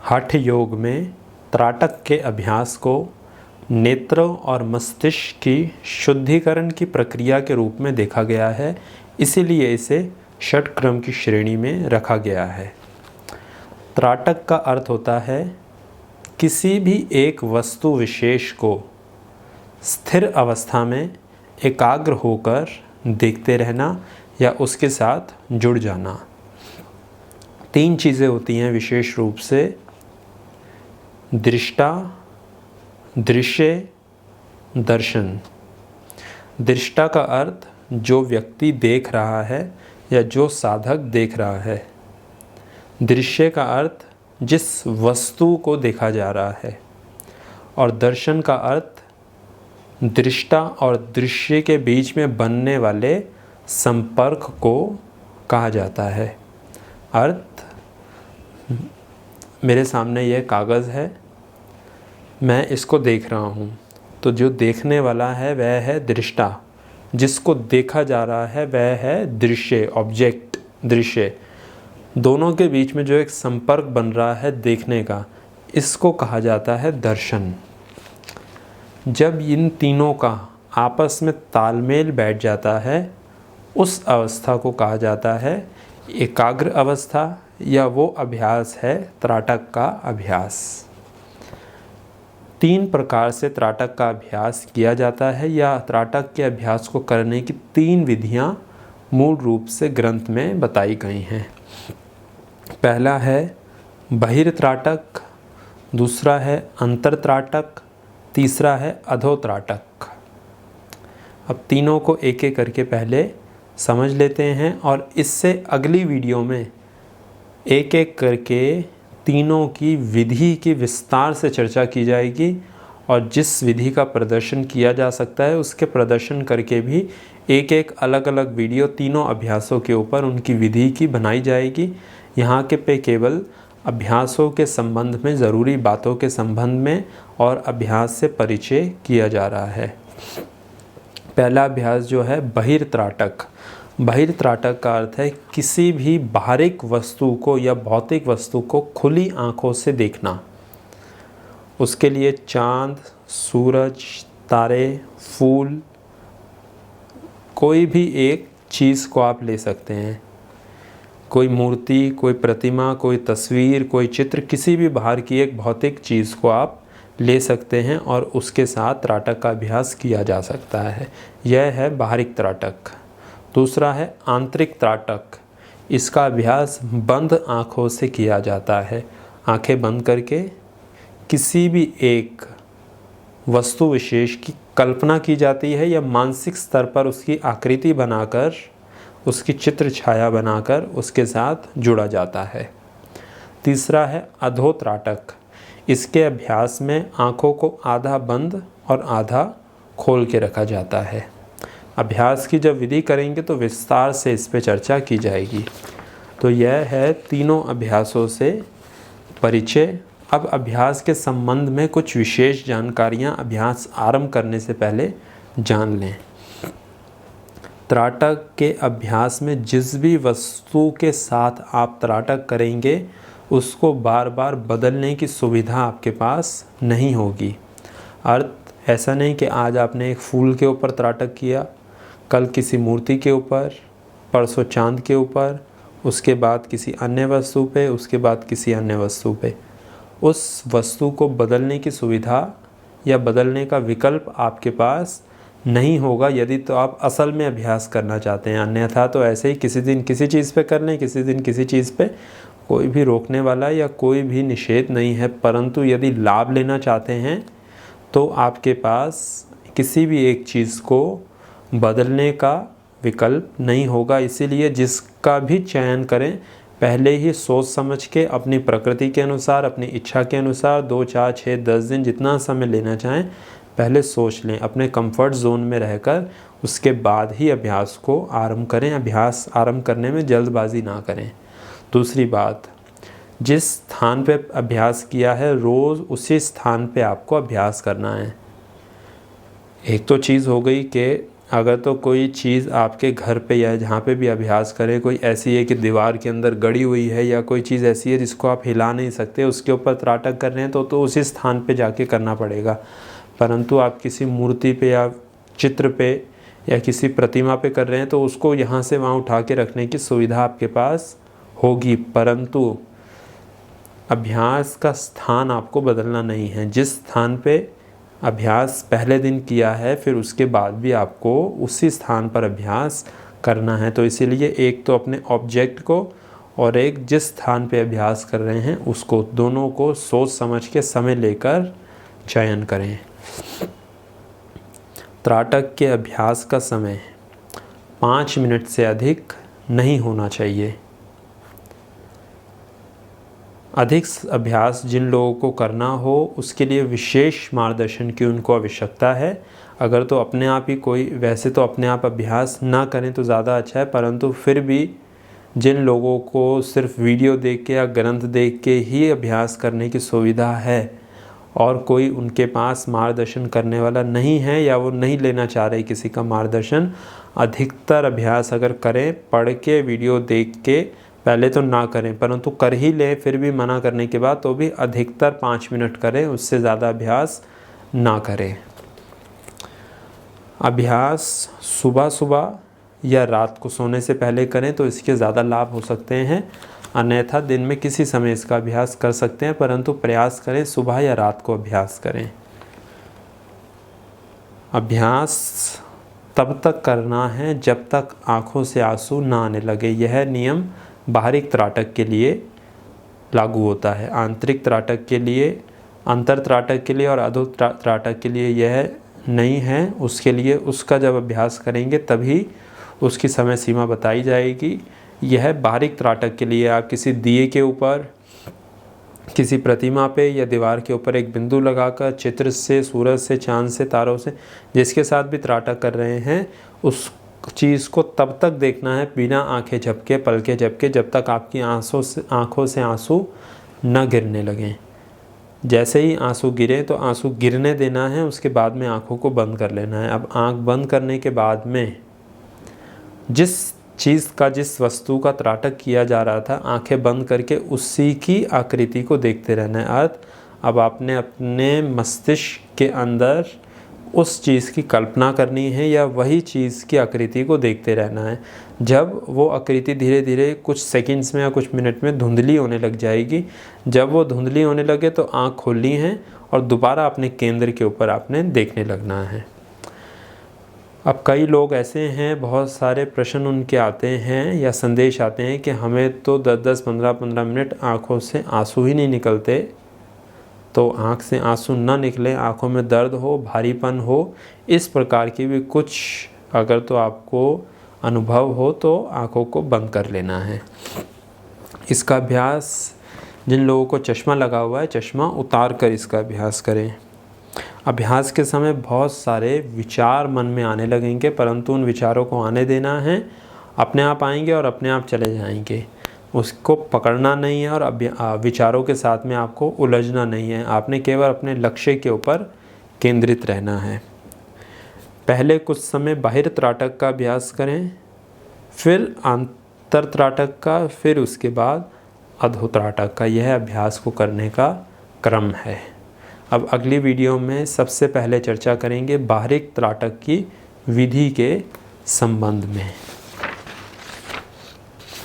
हठ योग में त्राटक के अभ्यास को नेत्रों और मस्तिष्क की शुद्धिकरण की प्रक्रिया के रूप में देखा गया है, इसीलिए इसे षटक्रम की श्रेणी में रखा गया है। त्राटक का अर्थ होता है किसी भी एक वस्तु विशेष को स्थिर अवस्था में एकाग्र होकर देखते रहना या उसके साथ जुड़ जाना। 3 चीज़ें होती हैं विशेष रूप से: दृष्टा, दृश्य, दर्शन। दृष्टा का अर्थ जो व्यक्ति देख रहा है या जो साधक देख रहा है। दृश्य का अर्थ जिस वस्तु को देखा जा रहा है। और दर्शन का अर्थ दृष्टा और दृश्य के बीच में बनने वाले संपर्क को कहा जाता है। अर्थ, मेरे सामने यह कागज़ है, मैं इसको देख रहा हूँ, तो जो देखने वाला है वह है दृष्टा, जिसको देखा जा रहा है वह है दृश्य, ऑब्जेक्ट, दृश्य। दोनों के बीच में जो एक संपर्क बन रहा है देखने का, इसको कहा जाता है दर्शन। जब इन तीनों का आपस में तालमेल बैठ जाता है, उस अवस्था को कहा जाता है एकाग्र अवस्था, या वो अभ्यास है त्राटक का अभ्यास। 3 प्रकार से त्राटक का अभ्यास किया जाता है, या त्राटक के अभ्यास को करने की 3 विधियां मूल रूप से ग्रंथ में बताई गई हैं। पहला है बहिर्त्राटक, दूसरा है अंतर्त्राटक, तीसरा है अधोत्राटक। अब तीनों को एक एक करके पहले समझ लेते हैं, और इससे अगली वीडियो में एक एक करके तीनों की विधि की विस्तार से चर्चा की जाएगी, और जिस विधि का प्रदर्शन किया जा सकता है उसके प्रदर्शन करके भी एक एक अलग अलग वीडियो तीनों अभ्यासों के ऊपर उनकी विधि की बनाई जाएगी। यहाँ के पे केवल अभ्यासों के संबंध में, ज़रूरी बातों के संबंध में और अभ्यास से परिचय किया जा रहा है। पहला अभ्यास जो है बहिर्त्राटक। बहिर्त्राटक का अर्थ है किसी भी बाहरिक वस्तु को या भौतिक वस्तु को खुली आंखों से देखना। उसके लिए चांद, सूरज, तारे, फूल, कोई भी एक चीज़ को आप ले सकते हैं। कोई मूर्ति, कोई प्रतिमा, कोई तस्वीर, कोई चित्र, किसी भी बाहर की एक भौतिक चीज़ को आप ले सकते हैं और उसके साथ त्राटक का अभ्यास किया जा सकता है। यह है बाहरिक त्राटक। दूसरा है आंतरिक त्राटक। इसका अभ्यास बंद आँखों से किया जाता है। आंखें बंद करके किसी भी एक वस्तु विशेष की कल्पना की जाती है, या मानसिक स्तर पर उसकी आकृति बनाकर, उसकी चित्र छाया बनाकर उसके साथ जुड़ा जाता है। तीसरा है अधोत्राटक। इसके अभ्यास में आँखों को आधा बंद और आधा खोल के रखा जाता है। अभ्यास की जब विधि करेंगे तो विस्तार से इस पे चर्चा की जाएगी। तो यह है तीनों अभ्यासों से परिचय। अब अभ्यास के संबंध में कुछ विशेष जानकारियाँ अभ्यास आरंभ करने से पहले जान लें। त्राटक के अभ्यास में जिस भी वस्तु के साथ आप त्राटक करेंगे उसको बार बार बदलने की सुविधा आपके पास नहीं होगी। अर्थ ऐसा नहीं कि आज आपने एक फूल के ऊपर त्राटक किया, कल किसी मूर्ति के ऊपर, परसों चांद के ऊपर, उसके बाद किसी अन्य वस्तु पे, उसके बाद किसी अन्य वस्तु पे। उस वस्तु को बदलने की सुविधा या बदलने का विकल्प आपके पास नहीं होगा यदि तो आप असल में अभ्यास करना चाहते हैं। अन्यथा तो ऐसे ही किसी दिन किसी चीज़ पे कर लें, किसी दिन किसी चीज़ पे, कोई भी रोकने वाला या कोई भी निषेध नहीं है। परंतु यदि लाभ लेना चाहते हैं तो आपके पास किसी भी एक चीज़ को बदलने का विकल्प नहीं होगा। इसीलिए जिसका भी चयन करें पहले ही सोच समझ के, अपनी प्रकृति के अनुसार, अपनी इच्छा के अनुसार 2, 4, 6, 10 दिन जितना समय लेना चाहें पहले सोच लें, अपने कंफर्ट जोन में रहकर उसके बाद ही अभ्यास को आरंभ करें। अभ्यास आरंभ करने में जल्दबाजी ना करें। दूसरी बात, जिस स्थान पे अभ्यास किया है रोज़ उसी स्थान पे आपको अभ्यास करना है। एक तो चीज़ हो गई कि अगर तो कोई चीज़ आपके घर पे या जहाँ पे भी अभ्यास करें कोई ऐसी है कि दीवार के अंदर गड़ी हुई है या कोई चीज़ ऐसी है जिसको आप हिला नहीं सकते, उसके ऊपर त्राटक कर रहे हैं तो उसी स्थान पे जाके करना पड़ेगा। परंतु आप किसी मूर्ति पे या चित्र पे या किसी प्रतिमा पे कर रहे हैं तो उसको यहाँ से वहाँ उठा के रखने की सुविधा आपके पास होगी, परंतु अभ्यास का स्थान आपको बदलना नहीं है। जिस स्थान पे अभ्यास पहले दिन किया है फिर उसके बाद भी आपको उसी स्थान पर अभ्यास करना है। तो इसीलिए एक तो अपने ऑब्जेक्ट को और एक जिस स्थान पे अभ्यास कर रहे हैं उसको, दोनों को सोच समझ के समय लेकर चयन करें। त्राटक के अभ्यास का समय 5 मिनट से अधिक नहीं होना चाहिए। अधिक अभ्यास जिन लोगों को करना हो उसके लिए विशेष मार्गदर्शन की उनको आवश्यकता है। अगर तो अपने आप ही कोई, वैसे तो अपने आप अभ्यास ना करें तो ज़्यादा अच्छा है, परंतु फिर भी जिन लोगों को सिर्फ वीडियो देख के या ग्रंथ देख के ही अभ्यास करने की सुविधा है और कोई उनके पास मार्गदर्शन करने वाला नहीं है या वो नहीं लेना चाह रहे किसी का मार्गदर्शन, अधिकतर अभ्यास अगर करें पढ़ के वीडियो देख के पहले तो ना करें, परंतु कर ही लें फिर भी मना करने के बाद तो भी अधिकतर 5 मिनट करें, उससे ज़्यादा अभ्यास ना करें। अभ्यास सुबह सुबह या रात को सोने से पहले करें तो इसके ज़्यादा लाभ हो सकते हैं, अन्यथा दिन में किसी समय इसका अभ्यास कर सकते हैं, परंतु प्रयास करें सुबह या रात को अभ्यास करें। अभ्यास तब तक करना है जब तक आँखों से आंसू ना आने लगे। यह नियम बाहरिक त्राटक के लिए लागू होता है। आंतरिक त्राटक के लिए, अंतर त्राटक के लिए और अधो त्राटक के लिए यह नहीं है। उसके लिए उसका जब अभ्यास करेंगे तभी उसकी समय सीमा बताई जाएगी। यह बाहरिक त्राटक के लिए आप किसी दिए के ऊपर, किसी प्रतिमा पे या दीवार के ऊपर एक बिंदु लगाकर चित्र से, सूरज से, चांद से, तारों से, जिसके साथ भी त्राटक कर रहे हैं उस चीज़ को तब तक देखना है बिना आंखें झपके, पलकें झपके, जब तक आपकी आँखों से आंसू न गिरने लगें। जैसे ही आंसू गिरे तो आंसू गिरने देना है, उसके बाद में आँखों को बंद कर लेना है। अब आँख बंद करने के बाद में जिस चीज़ का, जिस वस्तु का त्राटक किया जा रहा था, आंखें बंद करके उसी की आकृति को देखते रहना है। अर्थ अब आपने अपने मस्तिष्क के अंदर उस चीज़ की कल्पना करनी है या वही चीज़ की आकृति को देखते रहना है। जब वो आकृति धीरे धीरे कुछ सेकंड्स में या कुछ मिनट में धुंधली होने लग जाएगी, जब वो धुंधली होने लगे तो आँख खोलनी है और दोबारा अपने केंद्र के ऊपर आपने देखने लगना है। अब कई लोग ऐसे हैं, बहुत सारे प्रश्न उनके आते हैं या संदेश आते हैं कि हमें तो 10-10, 15-15 मिनट आँखों से आंसू ही नहीं निकलते। तो आँख से आंसू ना निकले, आँखों में दर्द हो, भारीपन हो, इस प्रकार की भी कुछ अगर तो आपको अनुभव हो तो आँखों को बंद कर लेना है। इसका अभ्यास जिन लोगों को चश्मा लगा हुआ है, चश्मा उतार कर इसका अभ्यास करें। अभ्यास के समय बहुत सारे विचार मन में आने लगेंगे, परंतु उन विचारों को आने देना है। अपने आप आएंगे और अपने आप चले जाएंगे, उसको पकड़ना नहीं है और विचारों के साथ में आपको उलझना नहीं है। आपने केवल अपने लक्ष्य के ऊपर केंद्रित रहना है। पहले कुछ समय बाहिर त्राटक का अभ्यास करें, फिर आंतर त्राटक का, फिर उसके बाद अधो त्राटक का। यह अभ्यास को करने का क्रम है। अब अगली वीडियो में सबसे पहले चर्चा करेंगे बाहरिक त्राटक की विधि के संबंध में।